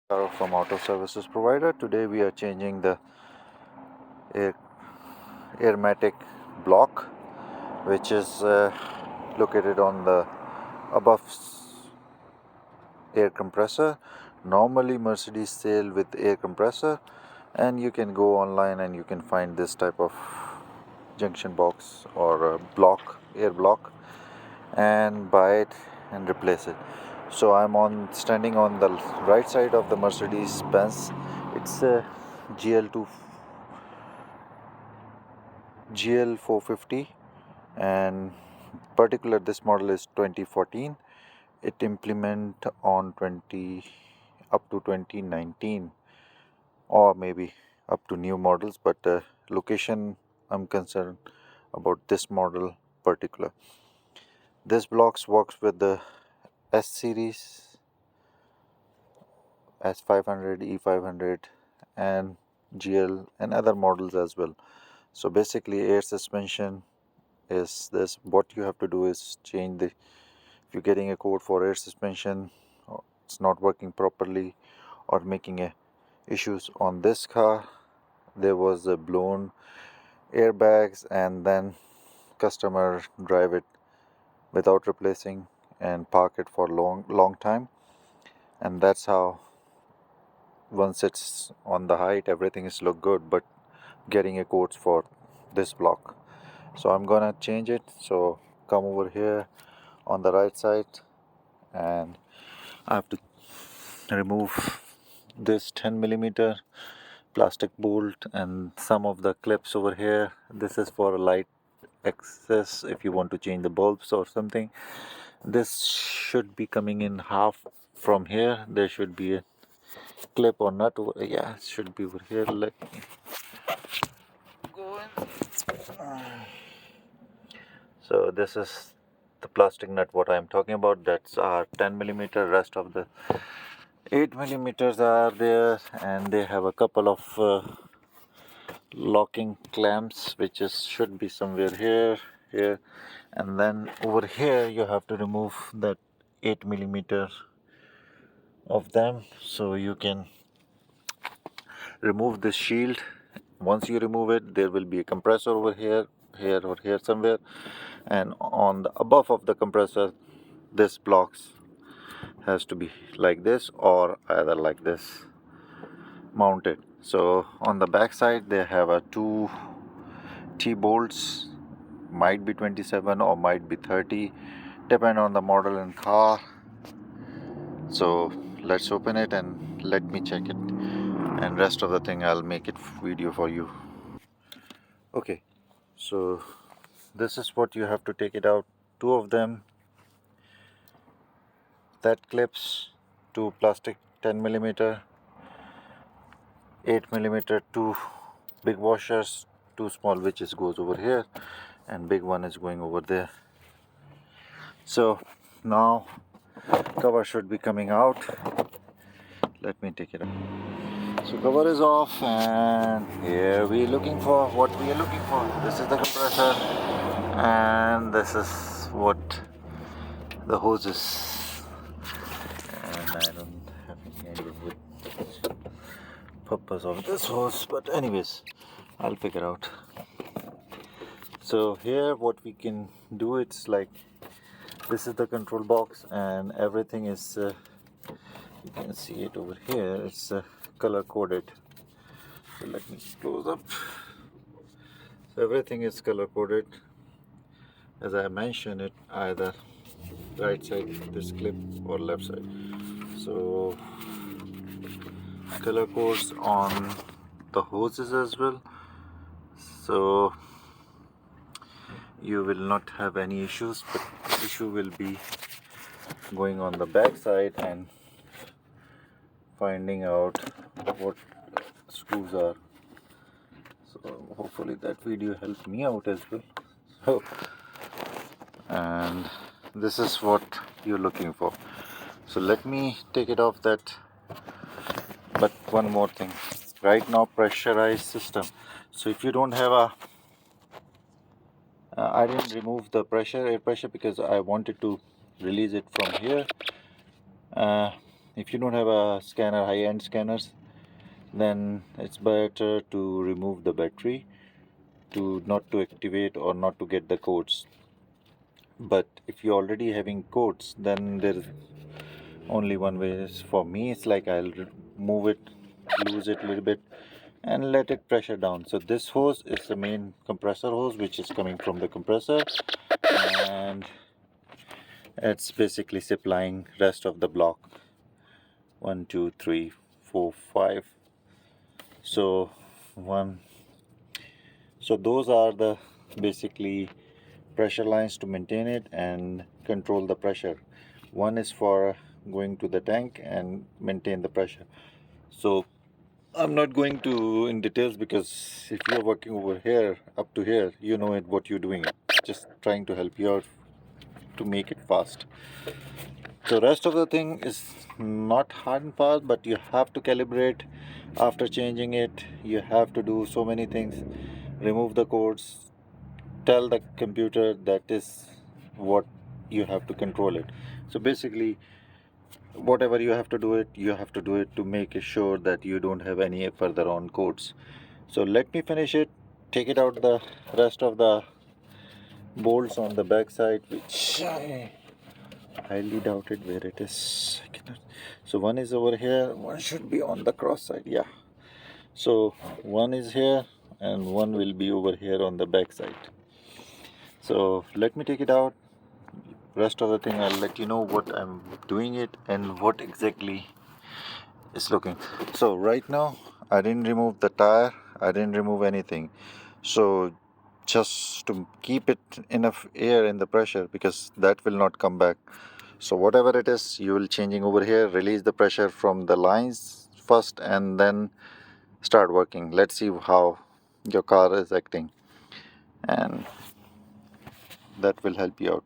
From Auto Services Provider. Today we are changing the air, airmatic block, which is located on the above air compressor. Normally Mercedes sell with air compressor, and you can go online and you can find this type of junction box or air block, and buy it and replace it. So I'm standing on the right side of the Mercedes Benz. It's a GL2 GL450, and particular this model is 2014. It implement on 20 up to 2019, or maybe up to new models, but location I'm concerned about this model particular. This blocks works with the S series, S500, E500, and GL and other models as well. So basically air suspension is this. What you have to do is change the, if you're getting a code for air suspension, it's not working properly or making issues on this car. There was a blown airbags, and then customer drive it without replacing and park it for long time, and that's how once it's on the height everything is look good, but getting a quotes for this block. So I'm gonna change it. So come over here on the right side, and I have to remove this 10 millimeter plastic bolt and some of the clips over here. This is for light access if you want to change the bulbs or something. This should be coming in half from here. There should be a clip or nut over, yeah, it should be over here. Let me go in. So this is the plastic nut what I'm talking about. That's our 10 millimeter. Rest of the 8 millimeters are there, and they have a couple of locking clamps, which is should be somewhere here, and then over here you have to remove that 8 millimeter of them. So you can remove this shield. Once you remove it, there will be a compressor over here or here somewhere, and on the above of the compressor this blocks has to be like this or either like this mounted. So on the back side they have a two T-bolts, might be 27 or might be 30, depend on the model and car. So let's open it and let me check it, and rest of the thing I'll make it video for you. Okay, so this is what you have to take it out. Two of them, that clips, two plastic 10 millimeter, 8 millimeter, two big washers, two small witches goes over here, and big one is going over there. So now cover should be coming out. Let me take it out. So cover is off, and here we're looking for what we are looking for. This is the compressor, and this is what the hose is. And I don't have any idea what purpose of this hose, but anyways, I'll figure out. So here what we can do, it's like this is the control box, and everything is you can see it over here. It's color coded. So let me close up. So everything is color coded, as I mentioned it, either right side this clip or left side. So color codes on the hoses as well, so you will not have any issues, but issue will be going on the back side and finding out what screws are. So hopefully that video helped me out as well. So, and this is what you're looking for. So let me take it off that. But one more thing, right now pressurized system. So if you don't have a I didn't remove the air pressure, because I wanted to release it from here. if you don't have a scanner, high-end scanners, then it's better to remove the battery to not to activate or not to get the codes. But if you're already having codes, then there is only one way. For me, it's like I'll move it, lose it a little bit, and let it pressure down. So this hose is the main compressor hose, which is coming from the compressor, and it's basically supplying rest of the block. 1 2 3 4 5. So one, so those are the basically pressure lines to maintain it and control the pressure. One is for going to the tank and maintain the pressure. So I'm not going to in details, because if you're working over here up to here, you know it what you're doing. Just trying to help you out to make it fast. So rest of the thing is not hard and fast, but you have to calibrate after changing it. You have to do so many things. Remove the codes, tell the computer that is what you have to control it. So basically, whatever you have to do it, you have to do it to make sure that you don't have any further on codes. So let me finish it, take it out the rest of the bolts on the back side, which I highly doubted where it is. I cannot. So one is over here, one should be on the cross side. Yeah, so one is here and one will be over here on the back side. So let me take it out. Rest of the thing I'll let you know what I'm doing it and what exactly is looking. So right now I didn't remove the tire, I didn't remove anything. So just to keep it enough air in the pressure, because that will not come back. So whatever it is, you will changing over here, release the pressure from the lines first and then start working. Let's see how your car is acting, and that will help you out.